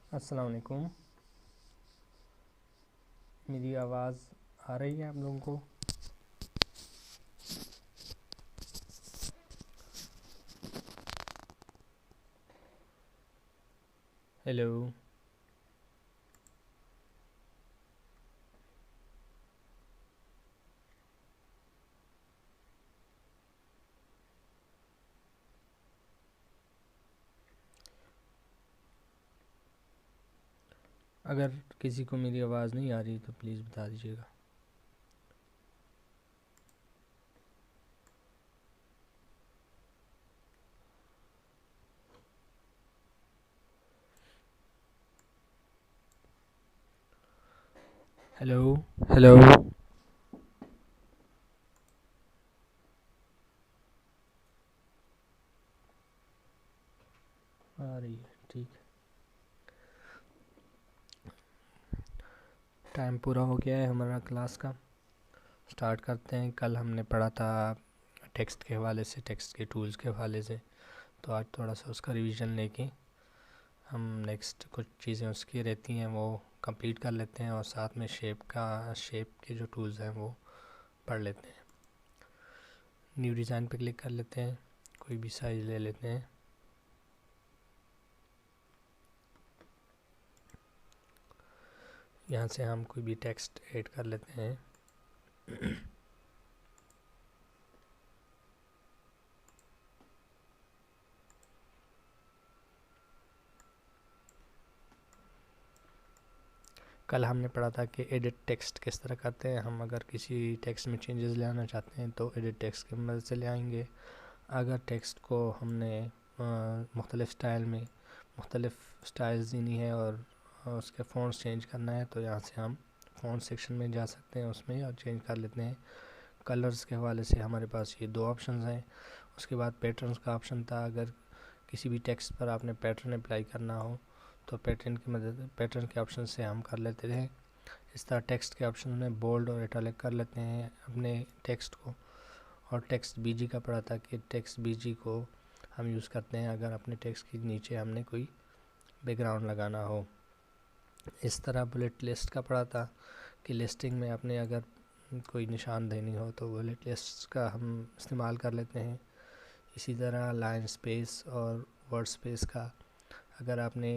अस्सलाम वालेकुम। मेरी आवाज़ आ रही है आप लोगों को? हेलो। अगर किसी को मेरी आवाज़ नहीं आ रही तो प्लीज़ बता दीजिएगा। Hello hello. आ रही है, ठीक है। टाइम पूरा हो गया है हमारा क्लास का। स्टार्ट करते हैं। कल हमने पढ़ा था टेक्स्ट के हवाले से, टेक्स्ट के टूल्स के हवाले से, तो आज थोड़ा सा उसका रिवीजन लेके हम नेक्स्ट कुछ चीज़ें उसकी रहती हैं वो कंप्लीट कर लेते हैं, और साथ में शेप के जो टूल्स हैं वो पढ़ लेते हैं। न्यू डिज़ाइन पे क्लिक कर लेते हैं, कोई भी साइज़ ले लेते हैं। यहाँ से हम कोई भी टेक्स्ट ऐड कर लेते हैं। कल हमने पढ़ा था कि एडिट टेक्स्ट किस तरह करते हैं। हम अगर किसी टेक्स्ट में चेंजेस ले आना चाहते हैं तो एडिट टेक्स्ट की मदद से ले आएंगे। अगर टेक्स्ट को हमने मुख्तलिफ़ स्टाइल में मुख्तलिफ़ स्टाइल्स देनी है और उसके फ़ॉन्ट्स चेंज करना है तो यहाँ से हम फ़ॉन्ट सेक्शन में जा सकते हैं, उसमें और चेंज कर लेते हैं। कलर्स के हवाले से हमारे पास ये दो ऑप्शंस हैं। उसके बाद पैटर्न्स का ऑप्शन था। अगर किसी भी टेक्स्ट पर आपने पैटर्न अप्लाई करना हो तो पैटर्न के ऑप्शन से हम कर लेते थे। इस तरह टेक्स्ट के ऑप्शन में बोल्ड और इटैलिक कर लेते हैं अपने टेक्स्ट को। और टेक्स्ट बीजी का पढ़ा था कि टेक्स्ट बीजी को हम यूज़ करते हैं अगर अपने टेक्स्ट के नीचे हमने कोई बैकग्राउंड लगाना हो। इस तरह बुलेट लिस्ट का पढ़ा था कि लिस्टिंग में आपने अगर कोई निशान देनी हो तो बुलेट लिस्ट का हम इस्तेमाल कर लेते हैं। इसी तरह लाइन स्पेस और वर्ड स्पेस का अगर आपने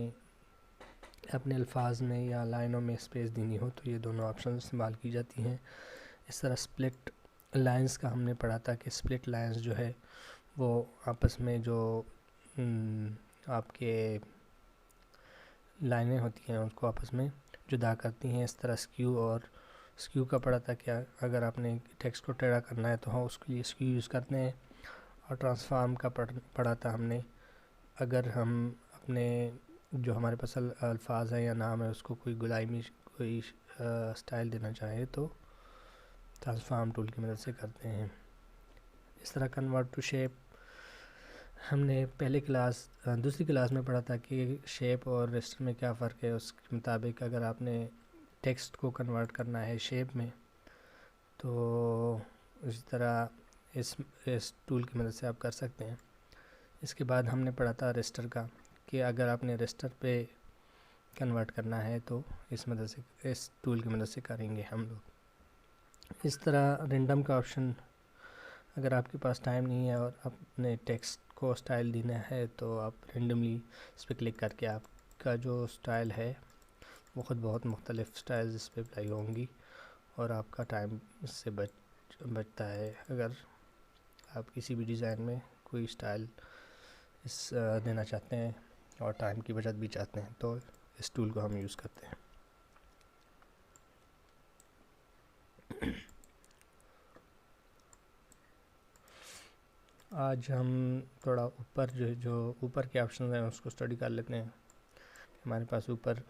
अपने अल्फाज में या लाइनों में स्पेस देनी हो तो ये दोनों ऑप्शन इस्तेमाल की जाती हैं। इस तरह स्प्लिट लाइंस का हमने पढ़ा था कि स्प्लिट लाइंस जो है वो आपस में जो आपके लाइनें होती हैं उसको आपस में जुदा करती हैं। इस तरह स्क्यू का पढ़ा था कि अगर आपने टेक्स्ट को टेढ़ा करना है तो हाँ उसके लिए स्क्यू यूज़ करते हैं। और ट्रांसफॉर्म का पढ़ा था हमने। अगर हम अपने जो हमारे पास अल्फाज है या नाम है उसको कोई गुलामी कोई स्टाइल देना चाहे तो ट्रांसफॉर्म टूल की मदद से करते हैं। इस तरह कन्वर्ट टू शेप हमने दूसरी क्लास में पढ़ा था कि शेप और रेस्टर में क्या फ़र्क है। उसके मुताबिक अगर आपने टेक्स्ट को कन्वर्ट करना है शेप में तो इस तरह इस टूल की मदद से आप कर सकते हैं। इसके बाद हमने पढ़ा था रेस्टर का कि अगर आपने रेस्टर पे कन्वर्ट करना है तो इस टूल की मदद से करेंगे हम लोग। इस तरह रेंडम का ऑप्शन, अगर आपके पास टाइम नहीं है और अपने टेक्स्ट को स्टाइल देना है तो आप रेंडमली इस पर क्लिक करके आपका जो स्टाइल है वो ख़ुद बहुत मुख्तलिफ़ स्टाइल्स इस पर अप्लाई होंगी और आपका टाइम इससे बचता है। अगर आप किसी भी डिज़ाइन में कोई स्टाइल देना चाहते हैं और टाइम की बचत भी चाहते हैं तो इस टूल को हम यूज़ करते हैं। आज हम थोड़ा ऊपर जो ऊपर के ऑप्शन हैं उसको स्टडी कर लेते हैं। हमारे पास ऊपर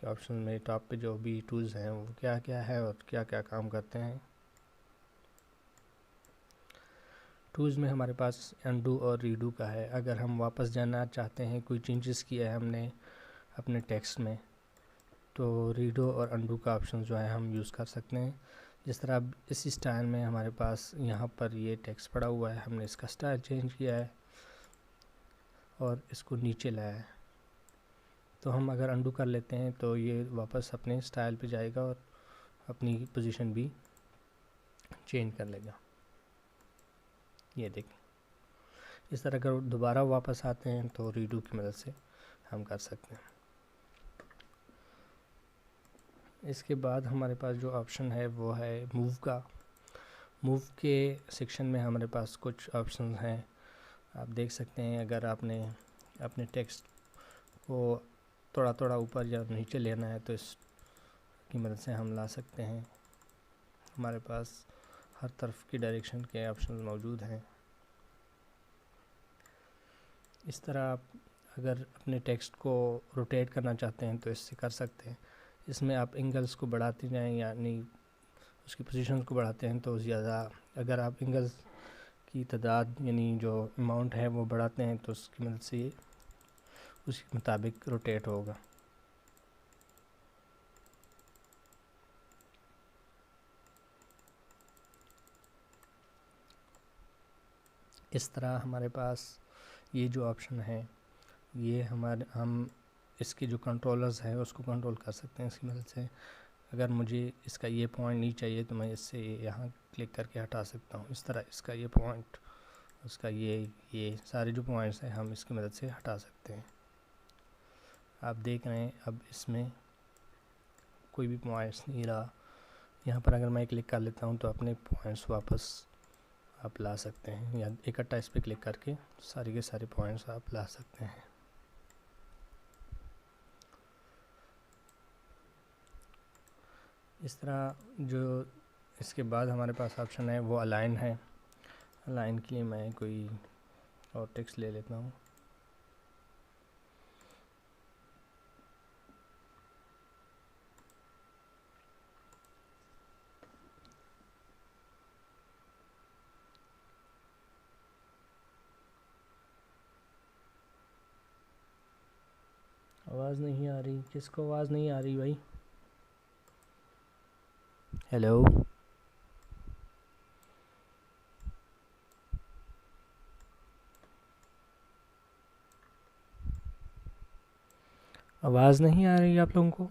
के ऑप्शन में टॉप पे जो भी टूल्स हैं वो क्या क्या है और क्या क्या काम करते हैं। टूल्स में हमारे पास अनडू और रीडू का है। अगर हम वापस जाना चाहते हैं, कोई चेंजेस किया है हमने अपने टेक्स्ट में, तो रीडो और अनडू का ऑप्शन जो है हम यूज़ कर सकते हैं। जिस तरह अब इस स्टाइल में हमारे पास यहाँ पर ये टेक्स्ट पड़ा हुआ है, हमने इसका स्टाइल चेंज किया है और इसको नीचे लाया है तो हम अगर अंडू कर लेते हैं तो ये वापस अपने स्टाइल पे जाएगा और अपनी पोजीशन भी चेंज कर लेगा। ये देखें, इस तरह अगर दोबारा वापस आते हैं तो रीडू की मदद से हम कर सकते हैं। इसके बाद हमारे पास जो ऑप्शन है वो है मूव का। मूव के सेक्शन में हमारे पास कुछ ऑप्शन हैं, आप देख सकते हैं। अगर आपने अपने टेक्स्ट को थोड़ा थोड़ा ऊपर या नीचे लेना है तो इसकी मदद से हम ला सकते हैं। हमारे पास हर तरफ की डायरेक्शन के ऑप्शन मौजूद हैं। इस तरह आप अगर अपने टेक्स्ट को रोटेट करना चाहते हैं तो इससे कर सकते हैं। इसमें आप एंगल्स को बढ़ाते जाएं, यानी उसकी पोजीशन को बढ़ाते हैं तो ज़्यादा, अगर आप एंगल्स की तादाद यानी जो अमाउंट है वो बढ़ाते हैं तो उसकी मदद से ये उसके मुताबिक रोटेट होगा। इस तरह हमारे पास ये जो ऑप्शन है ये हम इसके जो कंट्रोलर्स हैं उसको कंट्रोल कर सकते हैं इसकी मदद से। अगर मुझे इसका ये पॉइंट नहीं चाहिए तो मैं इससे यहाँ क्लिक करके हटा सकता हूँ। इस तरह इसका ये पॉइंट, उसका ये सारे जो पॉइंट्स हैं हम इसकी मदद से हटा सकते हैं। आप देख रहे हैं अब इसमें कोई भी पॉइंट्स नहीं रहा। यहाँ पर अगर मैं क्लिक कर लेता हूँ तो अपने पॉइंट्स वापस आप ला सकते हैं, या इकट्ठा इस पर क्लिक करके सारे के सारे पॉइंट्स आप ला सकते हैं। इस तरह जो इसके बाद हमारे पास ऑप्शन है वो अलाइन है। अलाइन के लिए मैं कोई और टेक्स्ट ले लेता हूँ। आवाज़ नहीं आ रही, किसको आवाज़ नहीं आ रही भाई? हेलो, आवाज़ नहीं आ रही आप लोगों को?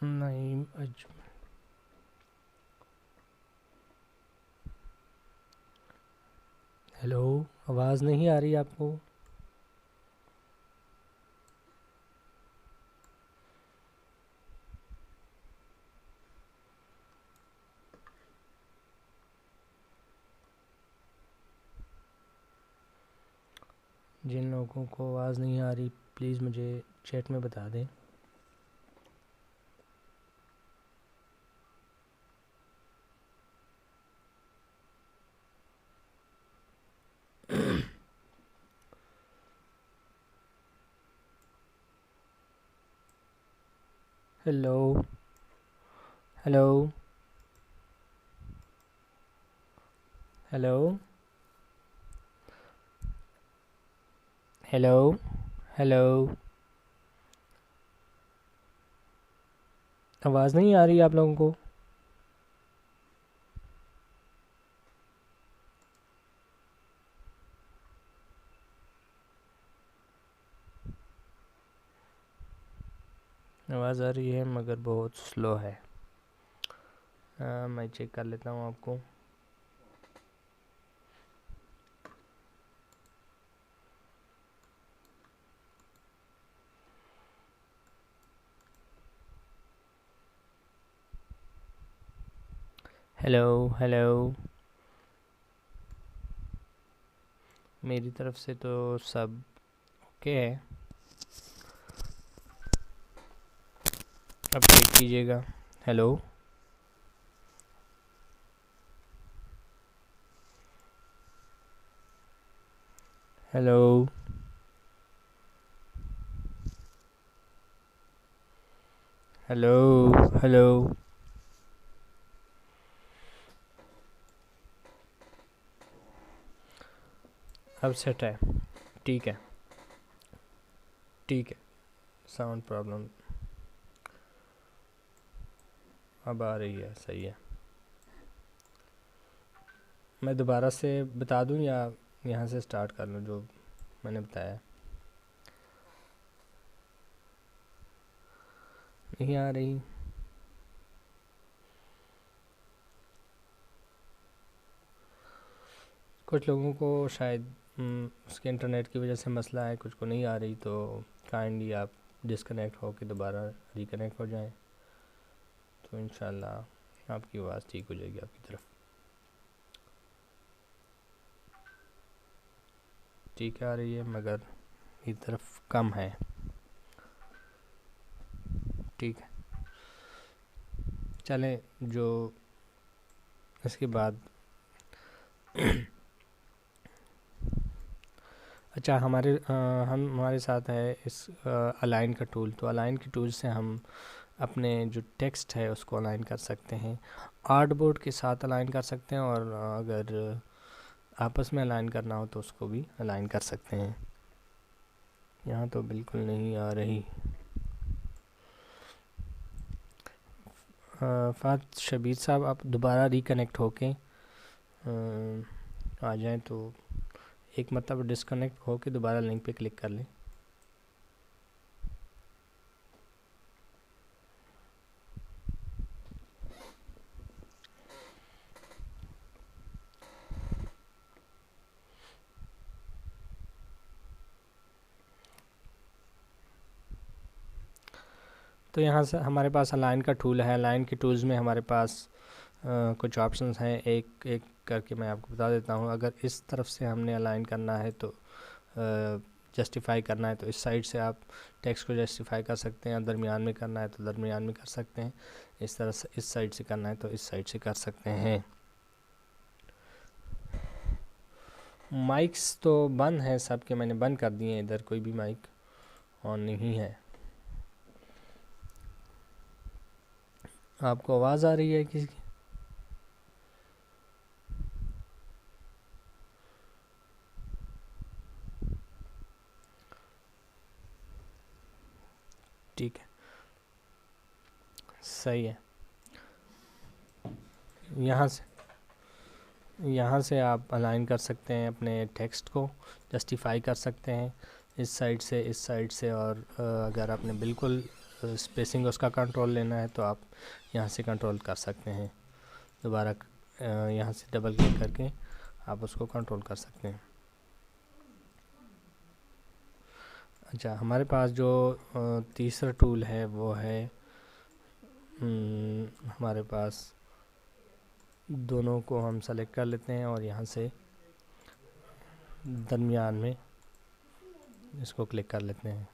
नहीं, हेलो, आवाज़ नहीं आ रही आपको? जिन लोगों को आवाज़ नहीं आ रही प्लीज़ मुझे चैट में बता दें। Hello, hello, hello, hello, hello, आवाज़ नहीं आ रही आप लोगों को? आवाज़ आ रही है मगर बहुत स्लो है। मैं चेक कर लेता हूँ आपको। हेलो, हेलो, मेरी तरफ से तो सब ओके है। अब चेक कीजिएगा। हेलो, हेलो, हेलो, हेलो, अब सेट है। ठीक है, ठीक है, साउंड प्रॉब्लम अब आ रही है, सही है। मैं दोबारा से बता दूं या यहाँ से स्टार्ट कर लूँ जो मैंने बताया? नहीं आ रही? कुछ लोगों को शायद उसके इंटरनेट की वजह से मसला है, कुछ को नहीं आ रही, तो काइंडली आप डिस्कनेक्ट होकर दोबारा रिकनेक्ट हो जाएं, तो इंशाल्लाह आपकी आवाज़ ठीक हो जाएगी आपकी तरफ। ठीक आ रही है मगर मेरी तरफ कम है। ठीक है, चलें जो इसके बाद अच्छा हमारे साथ है इस अलाइन का टूल। तो अलाइन के टूल से हम अपने जो टेक्स्ट है उसको अलाइन कर सकते हैं, आर्ट बोर्ड के साथ अलाइन कर सकते हैं, और अगर आपस में अलाइन करना हो तो उसको भी अलाइन कर सकते हैं। यहाँ तो बिल्कुल नहीं आ रही। फ़ात शबीर साहब, आप दोबारा रिकनेक्ट होके आ जाएं, तो एक मतलब डिस्कनेक्ट होके दोबारा लिंक पे क्लिक कर लें। तो यहाँ से हमारे पास अलाइन का टूल है। अलाइन के टूल्स में हमारे पास कुछ ऑप्शंस हैं, एक एक करके मैं आपको बता देता हूँ। अगर इस तरफ से हमने अलाइन करना है तो जस्टिफाई करना है तो इस साइड से आप टेक्स्ट को जस्टिफाई कर सकते हैं, दरमियान में करना है तो दरमियान में कर सकते हैं, इस तरह से इस साइड से करना है तो इस साइड से कर सकते हैं। माइक्स तो बंद हैं सबके, मैंने बंद कर दिए हैं, इधर कोई भी माइक ऑन नहीं है। आपको आवाज़ आ रही है किसी की? ठीक है, सही है। यहाँ से आप अलाइन कर सकते हैं अपने टेक्स्ट को, जस्टिफाई कर सकते हैं इस साइड से इस साइड से, और अगर आपने बिल्कुल स्पेसिंग उसका कंट्रोल लेना है तो आप यहाँ से कंट्रोल कर सकते हैं। दोबारा यहाँ से डबल क्लिक करके आप उसको कंट्रोल कर सकते हैं। अच्छा, हमारे पास जो तीसरा टूल है वो है हमारे पास दोनों को हम सेलेक्ट कर लेते हैं और यहाँ से दरमियान में इसको क्लिक कर लेते हैं।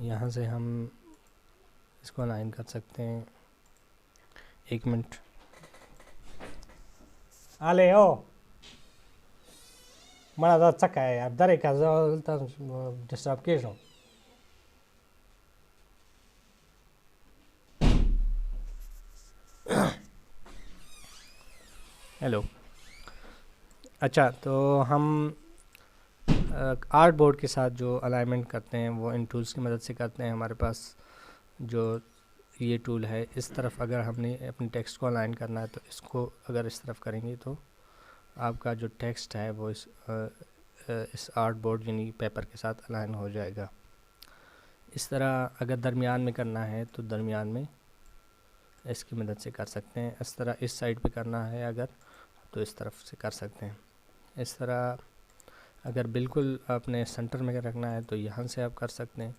यहाँ से हम इसको अलाइन कर सकते हैं। 1 minute. Ale, o! Mana da caka je, dare kazao tam disturb kežo. Hello. अच्छा, तो हम आर्ट बोर्ड के साथ जो अलाइनमेंट करते हैं वो इन टूल्स की मदद से करते हैं। हमारे पास जो ये टूल है, इस तरफ अगर हमने अपने टेक्स्ट को अलाइन करना है तो इसको अगर इस तरफ करेंगे तो आपका जो टेक्स्ट है वो इस आर्ट बोर्ड यानी पेपर के साथ अलाइन हो जाएगा। इस तरह अगर दरमियान में करना है तो दरमियान में इसकी मदद से कर सकते हैं। इस तरह इस साइड पे करना है अगर, तो इस तरफ से कर सकते हैं। इस तरह अगर बिल्कुल आपने सेंटर में रखना है तो यहाँ से आप कर सकते हैं।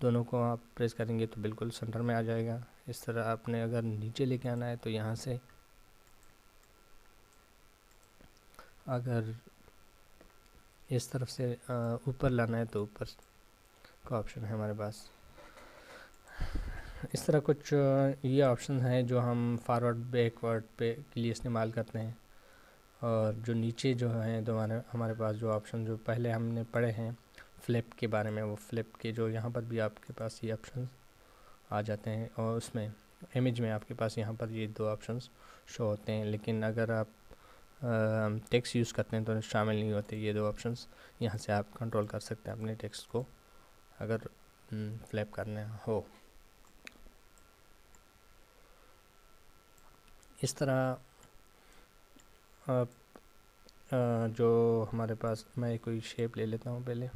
दोनों को आप प्रेस करेंगे तो बिल्कुल सेंटर में आ जाएगा। इस तरह आपने अगर नीचे लेके आना है तो यहाँ से, अगर इस तरफ से ऊपर लाना है तो ऊपर का ऑप्शन है हमारे पास। इस तरह कुछ ये ऑप्शन हैं जो हम फॉरवर्ड बैकवर्ड पे के लिए इस्तेमाल करते हैं। और जो नीचे जो हैं तो हमारे पास जो ऑप्शन जो पहले हमने पढ़े हैं फ्लिप के बारे में, वो फ्लिप के जो यहाँ पर भी आपके पास ये ऑप्शन आ जाते हैं, और उसमें इमेज में आपके पास यहाँ पर ये 2 ऑप्शंस शो होते हैं। लेकिन अगर आप टेक्स्ट यूज़ करते हैं तो शामिल नहीं होते ये 2 ऑप्शंस। यहाँ से आप कंट्रोल कर सकते हैं अपने टेक्स्ट को अगर फ्लिप करना हो। इस तरह जो हमारे पास, मैं कोई शेप ले लेता हूँ पहले।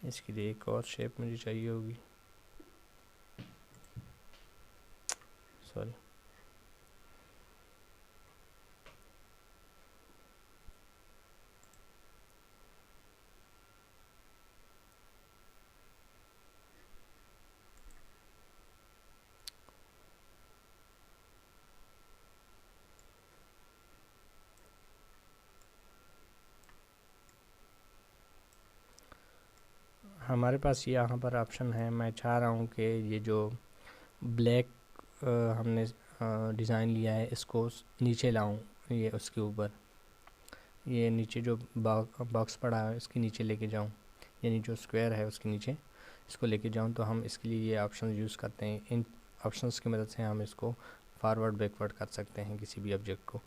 इसके लिए एक और शेप मुझे चाहिए होगी, सॉरी। हमारे पास यहाँ पर ऑप्शन है, मैं चाह रहा हूँ कि ये जो ब्लैक हमने डिज़ाइन लिया है इसको नीचे लाऊं, ये उसके ऊपर, ये नीचे जो बॉक्स पड़ा है इसके नीचे लेके जाऊं, यानी जो स्क्वायर है उसके नीचे इसको लेके जाऊं। तो हम इसके लिए ये ऑप्शन यूज़ करते हैं। इन ऑप्शंस की मदद से हम इसको फॉरवर्ड बैकवर्ड कर सकते हैं किसी भी ऑब्जेक्ट को।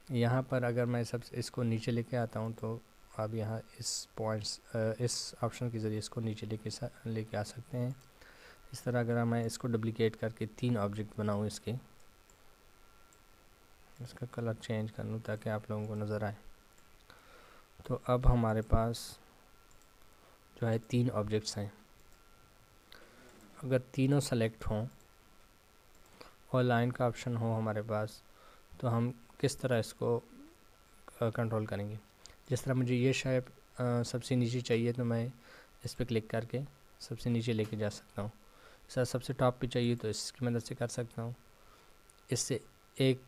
यहाँ पर अगर मैं सब इसको नीचे लेके आता हूँ तो आप यहाँ इस पॉइंट्स इस ऑप्शन के ज़रिए इसको नीचे लेके आ सकते हैं। इस तरह अगर मैं इसको डुप्लिकेट करके 3 ऑब्जेक्ट बनाऊँ इसके, इसका कलर चेंज कर लूँ ताकि आप लोगों को नज़र आए। तो अब हमारे पास जो है 3 ऑब्जेक्ट्स हैं। अगर तीनों सेलेक्ट हों और लाइन का ऑप्शन हो हमारे पास, तो हम किस तरह इसको कंट्रोल करेंगे। जिस तरह मुझे ये शेप सबसे नीचे चाहिए तो मैं इस पर क्लिक करके सबसे नीचे लेके जा सकता हूँ। सर सबसे टॉप पे चाहिए तो इसकी मदद से कर सकता हूँ। इससे एक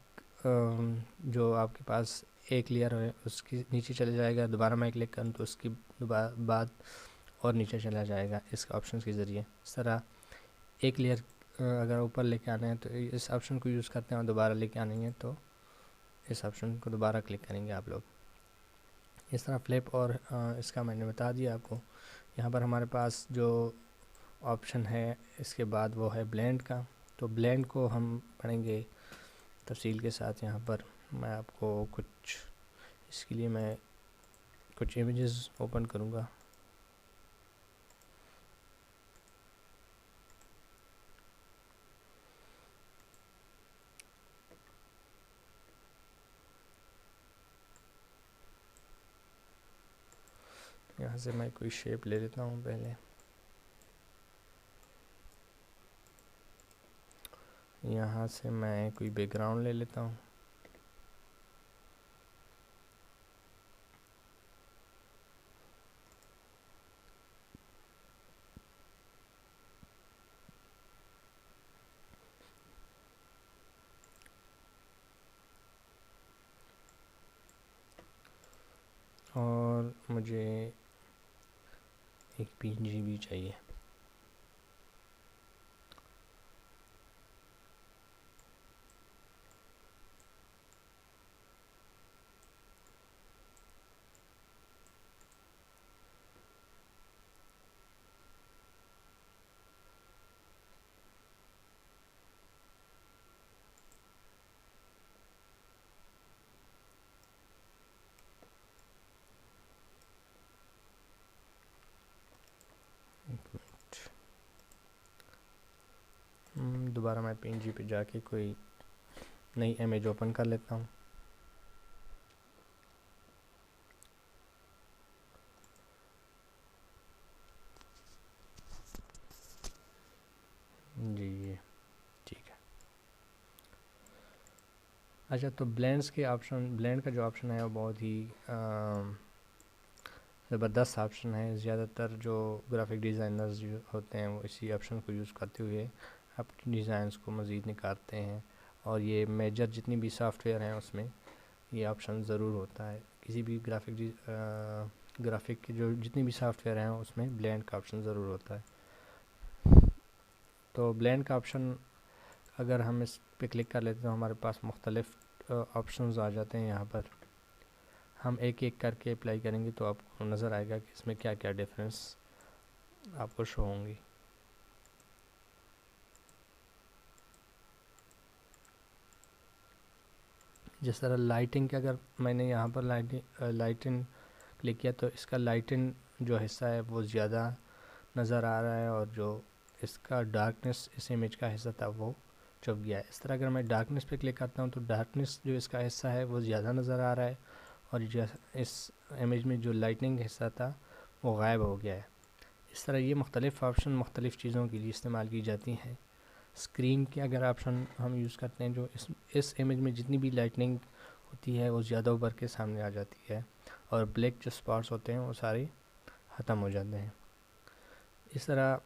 जो आपके पास एक लेयर है उसकी नीचे चले जाएगा, दोबारा मैं क्लिक करूँ तो उसकी बाद और नीचे चला जाएगा इस ऑप्शन के ज़रिए। इस तरह एक लेयर अगर ऊपर लेके आना है तो इस ऑप्शन को यूज़ करते हैं, और दोबारा लेके आने हैं तो इस ऑप्शन को दोबारा क्लिक करेंगे आप लोग। इस तरह फ्लिप और इसका मैंने बता दिया आपको। यहाँ पर हमारे पास जो ऑप्शन है इसके बाद वो है ब्लेंड का। तो ब्लेंड को हम पढ़ेंगे तफसील के साथ। यहाँ पर मैं आपको कुछ, इसके लिए मैं कुछ इमेजेस ओपन करूँगा। यहाँ से मैं कोई शेप ले लेता हूँ पहले। यहाँ से मैं कोई बैकग्राउंड ले लेता हूँ। और मुझे एक PNG भी चाहिए। दोबारा मैं PNG पे जाके कोई नई इमेज ओपन कर लेता हूँ। जी ये ठीक है। अच्छा, तो ब्लेंड्स के ऑप्शन, ब्लेंड का जो ऑप्शन है वो बहुत ही ज़बरदस्त ऑप्शन है। ज़्यादातर जो ग्राफिक डिज़ाइनर्स जो होते हैं वो इसी ऑप्शन को यूज़ करते हुए अपनी डिज़ाइंस को मज़ीद निखारते हैं। और ये मेजर जितनी भी सॉफ्टवेयर हैं उसमें ये ऑप्शन ज़रूर होता है। किसी भी ग्राफिक की जो जितनी भी सॉफ्टवेयर हैं उसमें ब्लेंड का ऑप्शन ज़रूर होता है। तो ब्लेंड का ऑप्शन अगर हम इस पे क्लिक कर लेते हैं तो हमारे पास मुख्तलिफ़ ऑप्शंस आ जाते हैं। यहाँ पर हम एक एक करके अप्लाई करेंगे तो आपको नज़र आएगा कि इसमें क्या क्या डिफरेंस आपको शो होंगी। जिस तरह लाइटिंग के, अगर मैंने यहाँ पर लाइटिंग क्लिक किया तो इसका लाइटिंग जो हिस्सा है वो ज़्यादा नज़र आ रहा है, और जो इसका डार्कनेस इस इमेज का हिस्सा था वो छुप गया है। इस तरह अगर मैं डार्कनेस पे क्लिक करता हूँ तो डार्कनेस जो इसका हिस्सा है वो ज़्यादा नज़र आ रहा है, और जो इस इमेज में जो लाइटनिंग हिस्सा था वो गायब हो गया है। इस तरह ये मुख्तलिफ़ ऑप्शन मुख्तलिफ़ चीज़ों के लिए इस्तेमाल की जाती हैं। स्क्रीन के अगर ऑप्शन हम यूज़ करते हैं, जो इस इमेज में जितनी भी लाइटनिंग होती है वो ज़्यादा उभर के सामने आ जाती है, और ब्लैक जो स्पॉट्स होते हैं वो सारे ख़त्म हो जाते हैं। इस तरह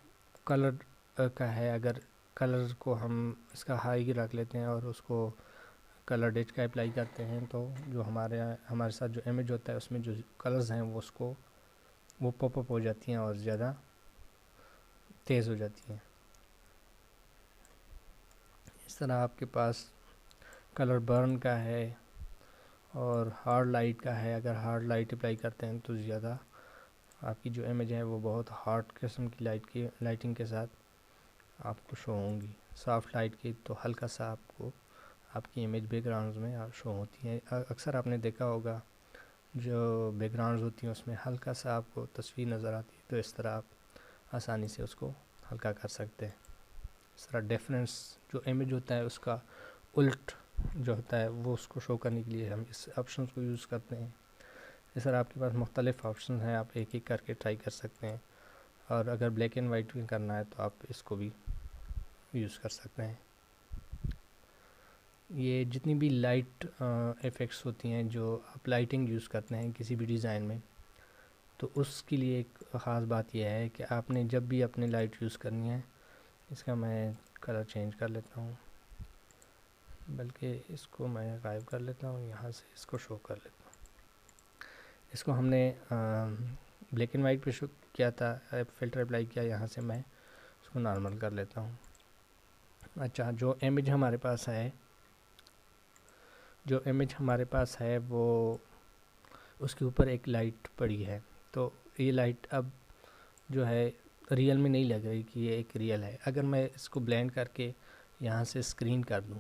कलर का है, अगर कलर को हम इसका हाई रख लेते हैं और उसको कलर डेज का अप्लाई करते हैं, तो जो हमारे साथ जो इमेज होता है उसमें जो कलर्स हैं वो पॉपअप हो जाती हैं और ज़्यादा तेज़ हो जाती हैं। इस तरह आपके पास कलर बर्न का है और हार्ड लाइट का है। अगर हार्ड लाइट अप्लाई करते हैं तो ज़्यादा आपकी जो इमेज है वो बहुत हार्ड किस्म की लाइटिंग के साथ आपको शो होंगी। सॉफ्ट लाइट की तो हल्का सा आपको आपकी इमेज बैकग्राउंड्स में शो होती है। अक्सर आपने देखा होगा जो बैकग्राउंड्स होती हैं उसमें हल्का सा आपको तस्वीर नज़र आती है, तो इस तरह आप आसानी से उसको हल्का कर सकते हैं। इस तरह डिफरेंस जो इमेज होता है उसका उल्ट जो होता है वो उसको शो करने के लिए हम इस ऑप्शन को यूज़ करते हैं। इस तरह आपके पास मुख्तलिफ़ ऑप्शन हैं, आप एक एक करके ट्राई कर सकते हैं, और अगर ब्लैक एंड वाइट में करना है तो आप इसको भी यूज़ कर सकते हैं। ये जितनी भी लाइट इफ़ेक्ट्स होती हैं जो आप लाइटिंग यूज़ करते हैं किसी भी डिज़ाइन में, तो उसके लिए एक ख़ास बात यह है कि आपने जब भी अपनी लाइट यूज़ करनी है, इसका मैं कलर चेंज कर लेता हूँ, बल्कि इसको मैं गायब कर लेता हूँ, यहाँ से इसको शो कर लेता हूँ। इसको हमने ब्लैक एंड वाइट पे शो किया था, फ़िल्टर अप्लाई किया, यहाँ से मैं इसको नॉर्मल कर लेता हूँ। अच्छा, जो इमेज हमारे पास है वो उसके ऊपर एक लाइट पड़ी है, तो ये लाइट अब जो है रियल में नहीं लग रही कि ये एक रियल है। अगर मैं इसको ब्लेंड करके यहाँ से स्क्रीन कर दूँ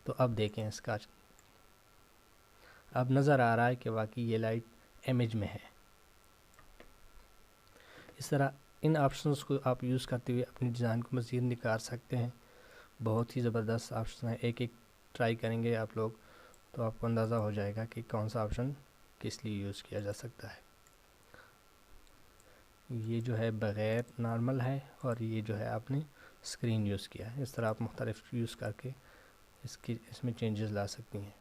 तो अब देखें इसका अब नज़र आ रहा है कि वाकई ये लाइट इमेज में है। इस तरह इन ऑप्शंस को आप यूज़ करते हुए अपनी डिज़ाइन को मज़ीद निखार सकते हैं। बहुत ही ज़बरदस्त ऑप्शन है, एक एक ट्राई करेंगे आप लोग तो आपको अंदाज़ा हो जाएगा कि कौन सा ऑप्शन किस लिए यूज़ किया जा सकता है। ये जो है बग़ैर नॉर्मल है, और ये जो है आपने स्क्रीन यूज़ किया है। इस तरह आप मुख्तलिफ यूज़ करके इसमें चेंजेस ला सकती हैं।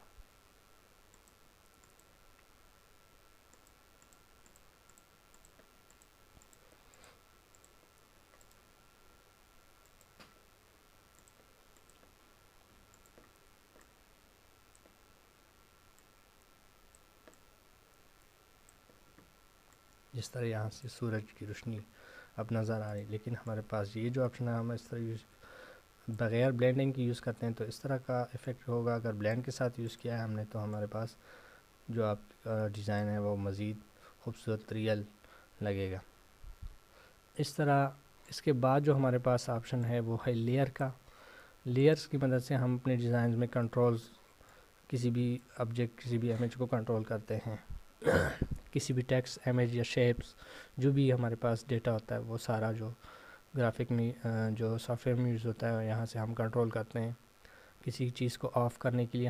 जिस तरह यहाँ से सूरज की रोशनी अब नज़र आ रही, लेकिन हमारे पास ये जो ऑप्शन है हम इस तरह बग़ैर ब्लेंडिंग की यूज़ करते हैं तो इस तरह का इफ़ेक्ट होगा। अगर ब्लेंड के साथ यूज़ किया है हमने तो हमारे पास जो आपका डिज़ाइन है वो मज़ीद खूबसूरत रियल लगेगा। इस तरह इसके बाद जो हमारे पास ऑप्शन है वो है लेयर का। लेयर्स की मदद से हम अपने डिज़ाइन में कंट्रोल्स, किसी भी ऑब्जेक्ट, किसी भी इमेज को कंट्रोल करते हैं। किसी भी टेक्स्ट, इमेज या शेप्स, जो भी हमारे पास डेटा होता है वो सारा जो ग्राफिक में जो सॉफ्टवेयर में यूज़ होता है यहाँ से हम कंट्रोल करते हैं। किसी चीज़ को ऑफ़ करने के लिए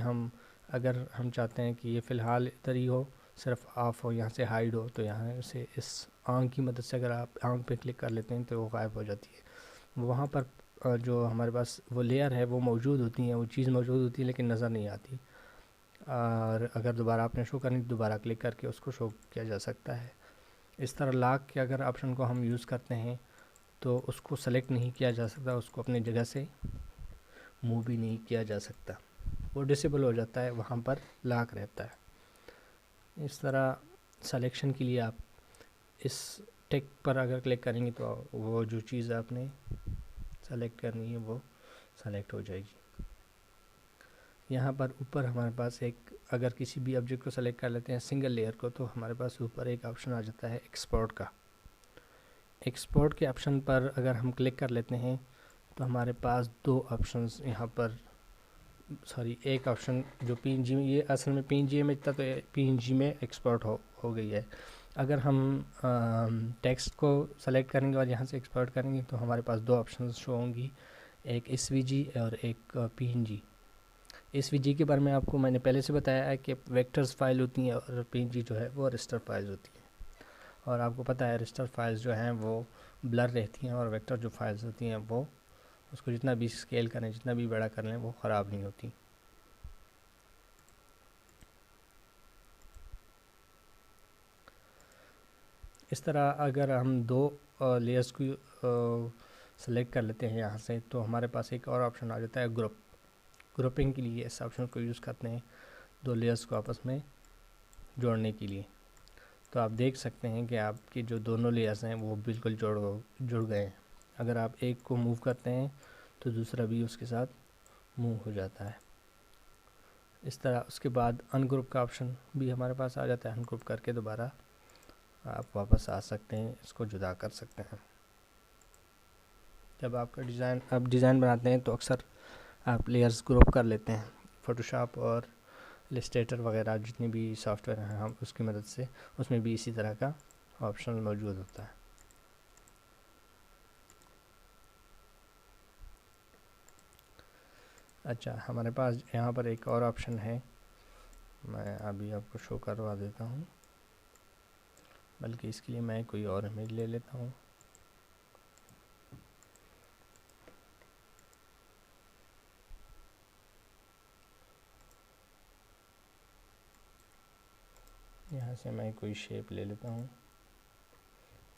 अगर हम चाहते हैं कि ये फ़िलहाल इधर ही हो, सिर्फ ऑफ़ हो, यहाँ से हाइड हो, तो यहाँ से इस आंख की मदद से अगर आप आंख पे क्लिक कर लेते हैं तो वो गायब हो जाती है। वहाँ पर जो हमारे पास वो लेयर है वो मौजूद होती हैं, वो चीज़ मौजूद होती है लेकिन नज़र नहीं आती, और अगर दोबारा आपने शो करनी तो दोबारा क्लिक करके उसको शो किया जा सकता है। इस तरह लॉक के अगर ऑप्शन को हम यूज़ करते हैं तो उसको सेलेक्ट नहीं किया जा सकता, उसको अपनी जगह से मूव भी नहीं किया जा सकता, वो डिसेबल हो जाता है, वहाँ पर लॉक रहता है। इस तरह सिलेक्शन के लिए आप इस टिक पर अगर क्लिक करेंगे तो वो जो चीज़ आपने सेलेक्ट करनी है वो सेलेक्ट हो जाएगी। यहाँ पर ऊपर हमारे पास अगर किसी भी ऑब्जेक्ट को सेलेक्ट कर लेते हैं सिंगल लेयर को, तो हमारे पास ऊपर एक ऑप्शन आ जाता है एक्सपोर्ट का। एक्सपोर्ट के ऑप्शन पर अगर हम क्लिक कर लेते हैं तो हमारे पास दो ऑप्शंस यहाँ पर सॉरी एक ऑप्शन जो पीएनजी में, ये असल में पीएनजी इमेज था तो पीएनजी में एक्सपोर्ट हो गई है। अगर हम टेक्स्ट को सेलेक्ट करेंगे और यहाँ से एक्सपोर्ट करेंगे तो हमारे पास दो ऑप्शन शो होंगी, एक एसवीजी और एक पीएनजी। एसवीजी के बारे में आपको मैंने पहले से बताया है कि वेक्टर्स फाइल होती हैं और पीएनजी जो है वो रजिस्टर फाइल्स होती हैं। और आपको पता है रजिस्टर फाइल्स जो हैं वो ब्लर रहती हैं और वेक्टर जो फाइल्स होती हैं वो उसको जितना भी स्केल करें, जितना भी बड़ा कर लें, वो ख़राब नहीं होती। इस तरह अगर हम दो लेयर्स को सेलेक्ट कर लेते हैं यहाँ से, तो हमारे पास एक और ऑप्शन आ जाता है ग्रुपिंग के लिए। इस ऑप्शन को यूज़ करते हैं दो लेयर्स को आपस में जोड़ने के लिए। तो आप देख सकते हैं कि आपके जो दोनों लेयर्स हैं वो बिल्कुल जुड़ गए हैं। अगर आप एक को मूव करते हैं तो दूसरा भी उसके साथ मूव हो जाता है। इस तरह उसके बाद अनग्रुप का ऑप्शन भी हमारे पास आ जाता है। अनग्रुप करके दोबारा आप वापस आ सकते हैं, इसको जुदा कर सकते हैं। जब आपका डिज़ाइन बनाते हैं तो अक्सर आप लेयर्स ग्रुप कर लेते हैं। फ़ोटोशॉप और इलस्ट्रेटर वगैरह जितने भी सॉफ्टवेयर हैं हम उसकी मदद से, उसमें भी इसी तरह का ऑप्शन मौजूद होता है। अच्छा, हमारे पास यहाँ पर एक और ऑप्शन है, मैं अभी आपको शो करवा देता हूँ, बल्कि इसके लिए मैं कोई और इमेज ले लेता हूँ। यहाँ से मैं कोई शेप ले लेता हूँ,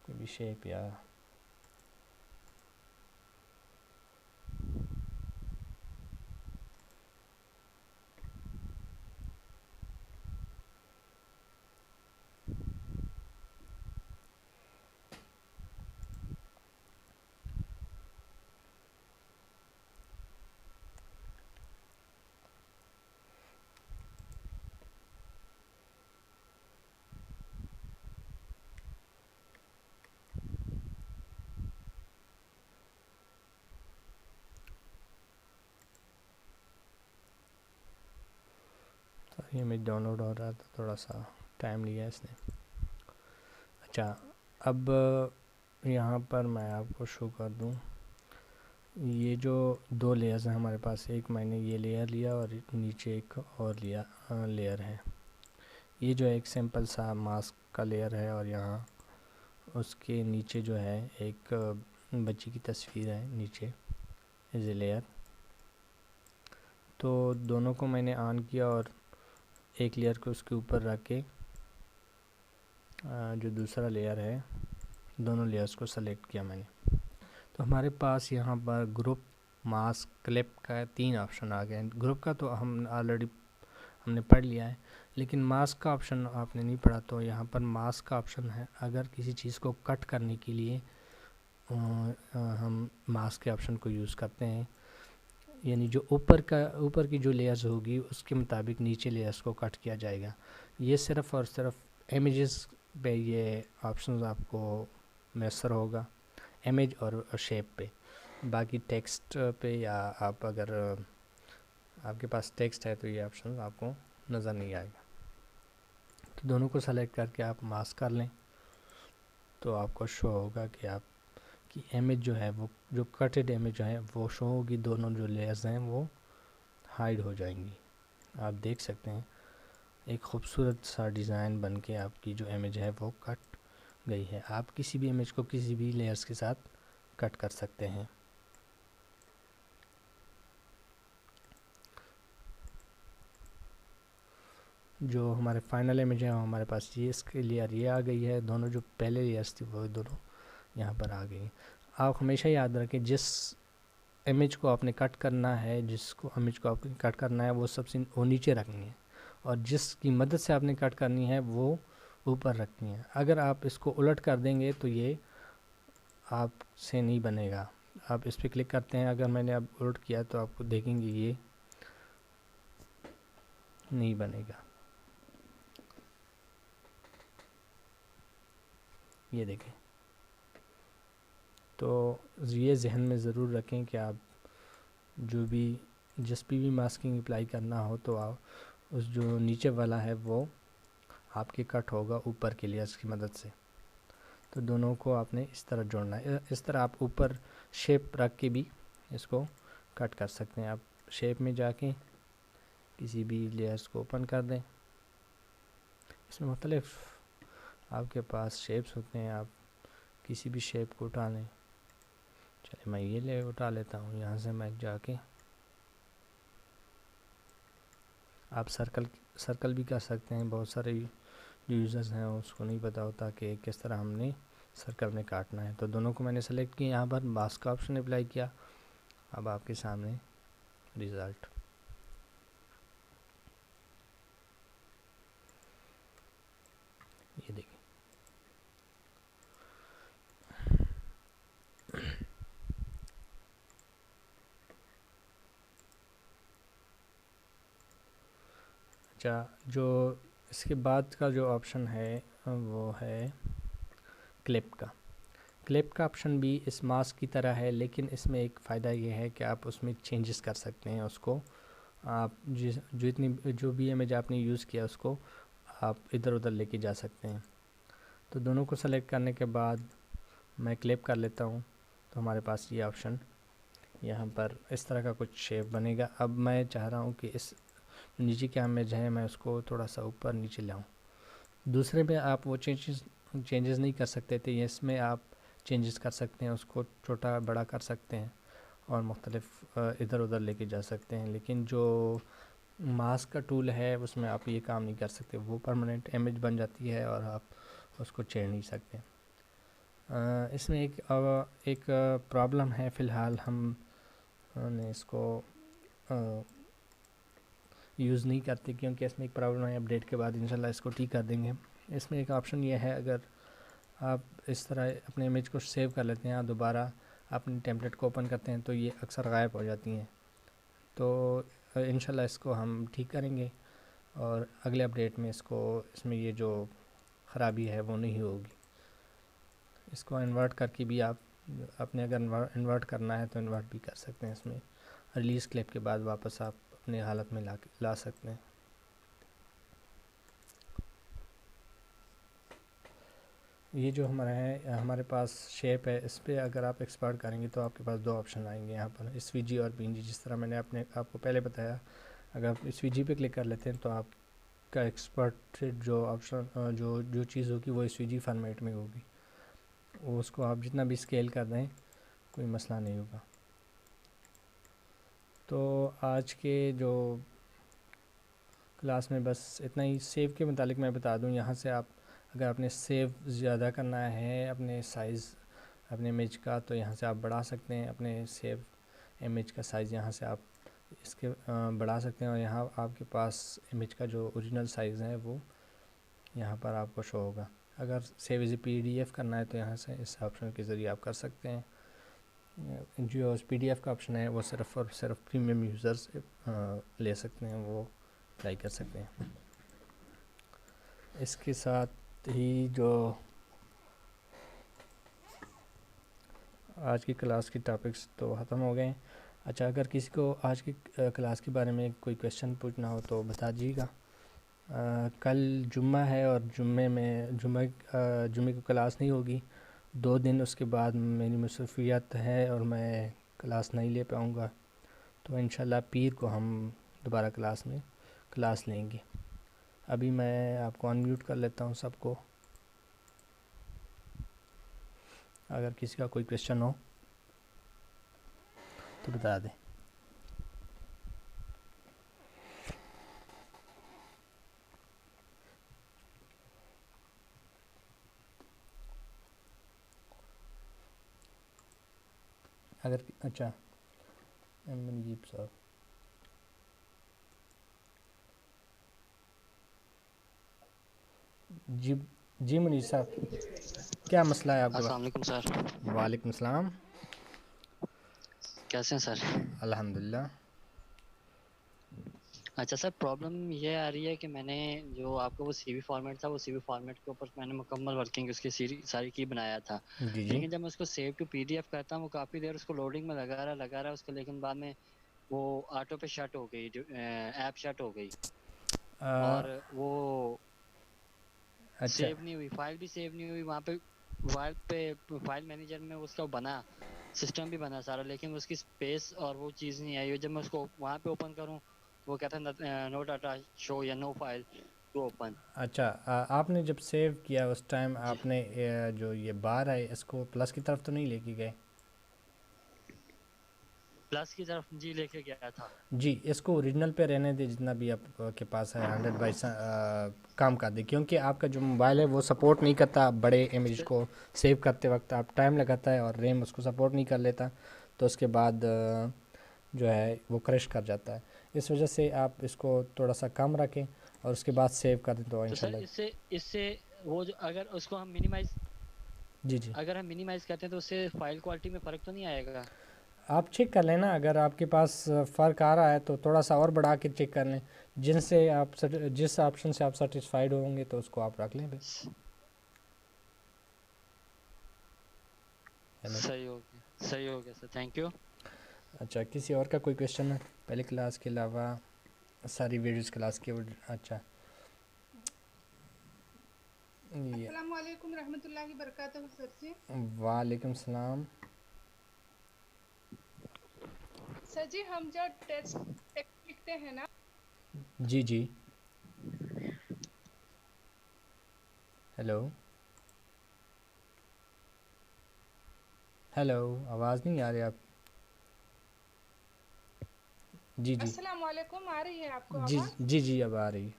कोई भी शेप या ये इमेज डाउनलोड हो रहा था, थोड़ा सा टाइम लिया इसने। अच्छा, अब यहाँ पर मैं आपको शो कर दूँ, ये जो दो लेयर्स हैं हमारे पास, एक मैंने ये लेयर लिया और नीचे एक और लेयर है। ये जो है एक सिंपल सा मास्क का लेयर है और यहाँ उसके नीचे जो है एक बच्ची की तस्वीर है नीचे एज ए लेयर। तो दोनों को मैंने ऑन किया और एक लेयर को उसके ऊपर रख के जो दूसरा लेयर है, दोनों लेयर्स को सेलेक्ट किया मैंने। तो हमारे पास यहाँ पर ग्रुप, मास्क, क्लिप का 3 ऑप्शन आ गए हैं। ग्रुप का तो हम ऑलरेडी हमने पढ़ लिया है, लेकिन मास्क का ऑप्शन आपने नहीं पढ़ा। तो यहाँ पर मास्क का ऑप्शन है, अगर किसी चीज़ को कट करने के लिए हम मास्क के ऑप्शन को यूज़ करते हैं, यानी जो ऊपर की जो लेयर्स होगी उसके मुताबिक नीचे लेयर्स को कट किया जाएगा। ये सिर्फ़ और सिर्फ इमेजेस पे ये ऑप्शन आपको मैसर होगा, इमेज और शेप पे। बाकी टेक्स्ट पे या आप अगर आपके पास टेक्स्ट है तो ये ऑप्शन आपको नज़र नहीं आएगा। तो दोनों को सेलेक्ट करके आप मास्क कर लें तो आपको शो होगा कि आप की इमेज जो है वो, जो कटेड इमेज जो है वो शो होगी, दोनों जो लेयर्स हैं वो हाइड हो जाएंगी। आप देख सकते हैं एक खूबसूरत सा डिज़ाइन बन के आपकी जो इमेज है वो कट गई है। आप किसी भी इमेज को किसी भी लेयर्स के साथ कट कर सकते हैं। जो हमारे फाइनल इमेज है हमारे पास ये इसके लेयर ये आ गई है, दोनों जो पहले लेयर्स थी वो दोनों यहाँ पर आ गई। आप हमेशा याद रखें, जिस इमेज को आपने कट करना है, जिसको इमेज को आपने कट करना है वो सबसे वो नीचे रखनी है, और जिसकी मदद से आपने कट करनी है वो ऊपर रखनी है। अगर आप इसको उलट कर देंगे तो ये आपसे नहीं बनेगा। आप इस पर क्लिक करते हैं, अगर मैंने अब उलट किया तो आपको देखेंगे ये नहीं बनेगा। ये देखें। तो ये जहन में ज़रूर रखें कि आप जो भी जिस पे भी मास्किंग अप्लाई करना हो तो आप उस जो नीचे वाला है वो आपके कट होगा ऊपर के लेयर्स की मदद से। तो दोनों को आपने इस तरह जोड़ना है। इस तरह आप ऊपर शेप रख के भी इसको कट कर सकते हैं। आप शेप में जाके किसी भी लेयर्स को ओपन कर दें। इसमें मुख्तलिफ आपके पास शेप्स होते हैं, आप किसी भी शेप को उठा लें। चलिए मैं ये ले उठा लेता हूँ। यहाँ से मैं जाके आप सर्कल भी कर सकते हैं। बहुत सारे जो यूज़र्स हैं उसको नहीं पता होता कि किस तरह हमने सर्कल में काटना है। तो दोनों को मैंने सेलेक्ट किया, यहाँ पर मास्क का ऑप्शन अप्लाई किया। अब आपके सामने रिज़ल्ट, ये देखिए। अच्छा, जो इसके बाद का जो ऑप्शन है वो है क्लिप का। क्लिप का ऑप्शन भी इस मास्क की तरह है, लेकिन इसमें एक फ़ायदा ये है कि आप उसमें चेंजेस कर सकते हैं। उसको आप जो भी इमेज आपने यूज़ किया उसको आप इधर उधर लेके जा सकते हैं। तो दोनों को सेलेक्ट करने के बाद मैं क्लिप कर लेता हूँ। तो हमारे पास ये ऑप्शन यहाँ पर इस तरह का कुछ शेप बनेगा। अब मैं चाह रहा हूँ कि इस नीचे क्या इमेज है मैं उसको थोड़ा सा ऊपर नीचे लाऊँ। दूसरे में आप वो चेंजेस नहीं कर सकते थे, इसमें आप चेंजेस कर सकते हैं, उसको छोटा बड़ा कर सकते हैं और मुख्तलिफ इधर उधर लेके जा सकते हैं। लेकिन जो मास्क का टूल है उसमें आप ये काम नहीं कर सकते, वो परमानेंट इमेज बन जाती है और आप उसको छेड़ नहीं सकते। इसमें एक प्रॉब्लम है, फ़िलहाल हम ने इसको यूज़ नहीं करते क्योंकि इसमें एक प्रॉब्लम है। अपडेट के बाद इंशाल्लाह इसको ठीक कर देंगे। इसमें एक ऑप्शन ये है, अगर आप इस तरह अपने इमेज को सेव कर लेते हैं, दोबारा अपने टेम्पलेट को ओपन करते हैं तो ये अक्सर गायब हो जाती हैं। तो इंशाल्लाह इसको हम ठीक करेंगे और अगले अपडेट में इसमें ये जो ख़राबी है वो नहीं होगी। इसको इन्वर्ट करके भी आप अपने अगर इन्वर्ट करना है तो इन्वर्ट भी कर सकते हैं। इसमें रिलीज़ क्लिप के बाद वापस आप अपने हालत में ला सकते हैं। ये जो हमारे पास शेप है, इस पर अगर आप एक्सपर्ट करेंगे तो आपके पास दो ऑप्शन आएंगे यहाँ पर, एसवीजी और पीएनजी। जिस तरह मैंने आपको पहले बताया, अगर आप एसवीजी पे क्लिक कर लेते हैं तो आपका एक्सपर्ट जो ऑप्शन जो चीज़ होगी वो एसवीजी फॉर्मेट में होगी। उसको आप जितना भी स्केल कर दें कोई मसला नहीं होगा। तो आज के जो क्लास में बस इतना ही। सेव के मुतालिक मैं बता दूं, यहाँ से आप अगर आपने सेव ज़्यादा करना है अपने साइज़ अपने इमेज का तो यहाँ से आप बढ़ा सकते हैं। अपने सेव इमेज का साइज़ यहाँ से आप इसके बढ़ा सकते हैं और यहाँ आपके पास इमेज का जो ओरिजिनल साइज़ है वो यहाँ पर आपको शो होगा। अगर सेव एज ए पीडीएफ करना है तो यहाँ से इस ऑप्शन के ज़रिए आप कर सकते हैं। जो पीडीएफ का ऑप्शन है वो सिर्फ़ और सिर्फ प्रीमियम यूज़र्स ले सकते हैं, वो अप्लाई कर सकते हैं। इसके साथ ही जो आज की क्लास की टॉपिक्स तो ख़त्म हो गए। अच्छा, अगर किसी को आज की क्लास के बारे में कोई क्वेश्चन पूछना हो तो बता दीजिएगा। कल जुम्मा है और जुम्मे को क्लास नहीं होगी 2 दिन। उसके बाद मेरी मसरूफियत है और मैं क्लास नहीं ले पाऊँगा। तो इंशाल्लाह पीर को हम दोबारा क्लास लेंगे। अभी मैं आपको अनम्यूट कर लेता हूँ सबको। अगर किसी का कोई क्वेश्चन हो तो बता दें। अगर अच्छा, मुनीब साहब, जी जी मुनीब साहब, क्या मसला है आपके अस्सलाम पास? वालेकुम सर। वालेकुम सलाम। कैसे हैं सर? अल्हम्दुलिल्लाह। अच्छा सर, प्रॉब्लम ये आ रही है कि मैंने जो आपका वो सीवी फॉर्मेट था, वो सीवी फॉर्मेट के ऊपर मैंने मुकम्मल वर्किंग उसकी सारी की बनाया था। जी जी। लेकिन जब मैं उसको सेव टू पीडीएफ करता हूँ वो काफ़ी देर उसको लोडिंग में लगा रहा है उसको, लेकिन बाद में वो ऑटो पे शट हो गई, ऐप शट हो गई अ, और वो अच्छा सेव नहीं हुई, फाइल भी सेव नहीं हुई वहाँ पे। फाइल मैनेजर में उसका बना, सिस्टम भी बना सारा, लेकिन उसकी स्पेस और वो चीज़ नहीं आई। जब मैं उसको वहाँ पे ओपन करूँ तो वो कहता है नो डाटा शो या नो फाइल टू ओपन। अच्छा, आपने जब सेव किया उस टाइम जी, आपने जो ये बार है इसको प्लस की तरफ तो नहीं लेके गए? प्लस की तरफ जी लेके गया था। जी, इसको ओरिजिनल पे रहने दे, जितना भी आप के पास है 100 बाई काम कर दे, क्योंकि आपका जो मोबाइल है वो सपोर्ट नहीं करता बड़े इमेज को सेव करते वक्त, आप टाइम लगाता है और रैम उसको सपोर्ट नहीं कर लेता, तो उसके बाद जो है वो क्रश कर जाता है। इस वजह से आप इसको थोड़ा सा कम रखें और उसके बाद सेव कर दें तो तो सर इंशाल्लाह। इससे इससे वो जो अगर उसको हम मिनिमाइज जी जी, अगर हम मिनिमाइज करते हैं तो उससे फाइल क्वालिटी में फ़र्क तो नहीं आएगा? आप चेक कर लेना, अगर आपके पास फ़र्क आ रहा है तो थोड़ा सा और बढ़ा के चेक कर लें, जिनसे आप जिस ऑप्शन से आप सेटिस्फाइड होंगे तो उसको आप रख लें फिर। हेलो। सही हो गया सर, थैंक यू। अच्छा, किसी और का कोई क्वेश्चन है पहले क्लास के अलावा? सारी वीडियोस क्लास के अच्छा, ये अस्सलाम वालेकुम रहमतुल्लाहि बरकातहू सर जी। वालेकुम सलाम। सर जी हम जो टेक्स्ट लिखते हैं ना, जी जी, हेलो हेलो, आवाज़ नहीं आ रही आप? जी जी अस्सलाम वालेकुम, आ रही है आपको जी आवाज़? जी जी, अब आ रही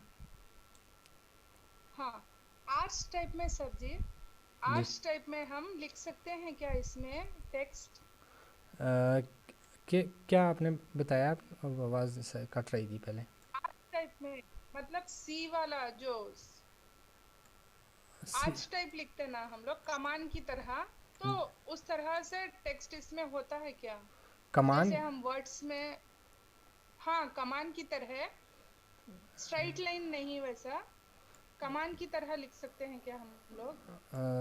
हाँ, आर्ट्स टाइप में सर जी, जी। आर्ट्स टाइप में हम लिख सकते हैं क्या इसमें टेक्स्ट? क्या आपने बताया? अब आवाज़ कट रही थी पहले। आर्ट्स टाइप में मतलब सी वाला जो सी, आर्ट्स टाइप लिखते ना हम लोग कमान की तरह, तो उस तरह से टेक्स्ट इसमें होता है क्या? कमान? जैसे हम वर्ड्स में, हाँ कमान की तरह, स्ट्राइट लाइन नहीं, वैसा कमान की तरह लिख सकते हैं क्या हम लोग?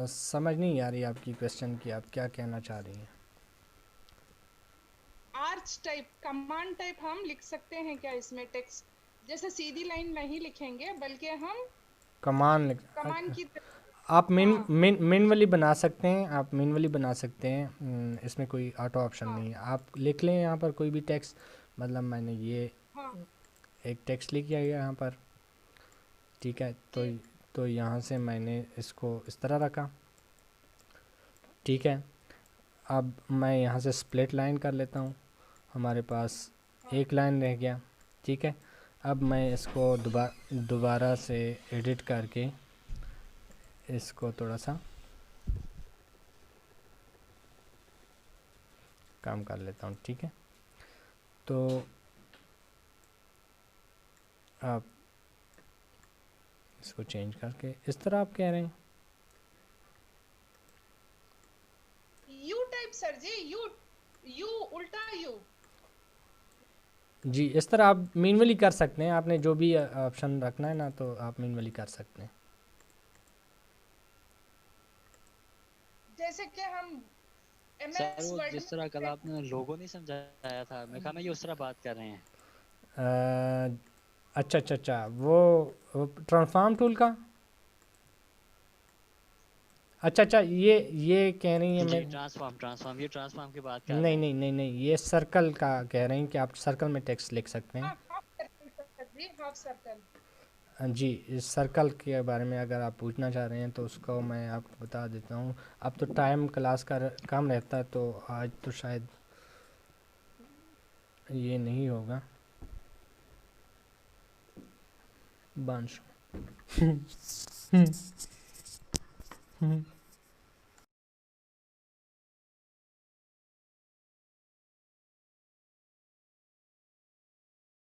समझ नहीं आ रही आपकी क्वेश्चन की, आप क्या कहना चाह रही हैं? आर्च टाइप कमांड टाइप हम लिख सकते हैं क्या इसमें टेक्स्ट? जैसे सीधी लाइन नहीं लिखेंगे बल्कि हम कमान कमान की आप हाँ मैनुअली बना सकते हैं, आप मैनुअली बना सकते हैं। इसमें कोई ऑटो ऑप्शन हाँ नहीं है। आप लिख लें यहाँ पर कोई भी टेक्स्ट, मतलब मैंने ये हाँ एक टेक्स्ट लिख किया यहाँ पर, ठीक है, जी तो यहाँ से मैंने इसको इस तरह रखा, ठीक है। अब मैं यहाँ से स्प्लिट लाइन कर लेता हूँ, हमारे पास हाँ एक लाइन रह गया, ठीक है। अब मैं इसको दोबारा से एडिट करके इसको थोड़ा सा काम कर लेता हूँ, ठीक है। तो आप इसको चेंज करके इस तरह आप कह रहे हैं? U type sir ji, U U उल्टा यू। जी, इस तरह आप मैनुअली कर सकते हैं, आपने जो भी ऑप्शन रखना है ना तो आप मैनुअली कर सकते हैं। जैसे कि हम सर एमएस वो वर्ड जिस तरह कल आपने लोगो नहीं समझाया था, मैं कहा मैं ये उस तरह बात कर रहे हैं। अ, अच्छा अच्छा अच्छा, वो ट्रांसफॉर्म टूल का, अच्छा अच्छा, ये कह रही हैं जी, मैं? ट्रांसफॉर्म ये ट्रांसफॉर्म की बात कर नहीं रहे हैं। नहीं नहीं नहीं, ये सर्कल का कह रहे हैं कि आप सर्कल में टेक्स्ट लिख सकते हैं। हाँ हाफ सर्कल सर जी, हाफ सर्कल। जी, इस सर्कल के बारे में अगर आप पूछना चाह रहे हैं तो उसको मैं आपको बता देता हूँ। अब तो टाइम क्लास का काम रहता है तो आज तो शायद ये नहीं होगा। बांशु